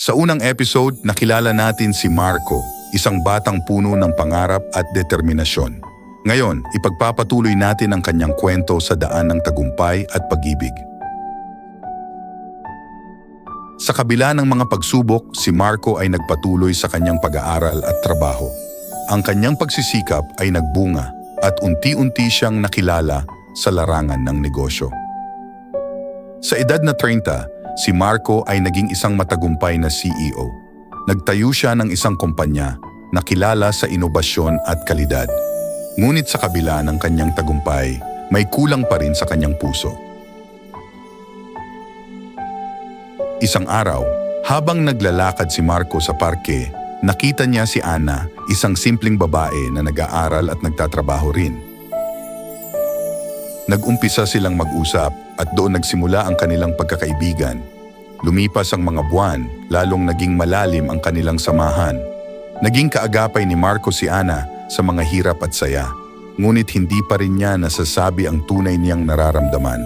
Sa unang episode, nakilala natin si Marco, isang batang puno ng pangarap at determinasyon. Ngayon, ipagpapatuloy natin ang kanyang kwento sa daan ng tagumpay at pag-ibig. Sa kabila ng mga pagsubok, si Marco ay nagpatuloy sa kanyang pag-aaral at trabaho. Ang kanyang pagsisikap ay nagbunga at unti-unti siyang nakilala sa larangan ng negosyo. Sa edad na 30, si Marco ay naging isang matagumpay na CEO. Nagtayo siya ng isang kumpanya na kilala sa inobasyon at kalidad. Ngunit sa kabila ng kanyang tagumpay, may kulang pa rin sa kanyang puso. Isang araw, habang naglalakad si Marco sa parke, nakita niya si Ana, isang simpleng babae na nag-aaral at nagtatrabaho rin. Nag-umpisa silang mag-usap at doon nagsimula ang kanilang pagkakaibigan. Lumipas ang mga buwan, lalong naging malalim ang kanilang samahan. Naging kaagapay ni Marco si Ana sa mga hirap at saya, ngunit hindi pa rin niya nasasabi ang tunay niyang nararamdaman.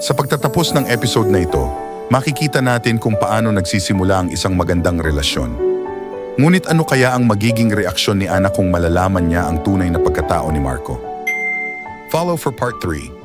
Sa pagtatapos ng episode na ito, makikita natin kung paano nagsisimula ang isang magandang relasyon. Ngunit ano kaya ang magiging reaksyon ni Ana kung malalaman niya ang tunay na pagkatao ni Marco? Follow for part 3.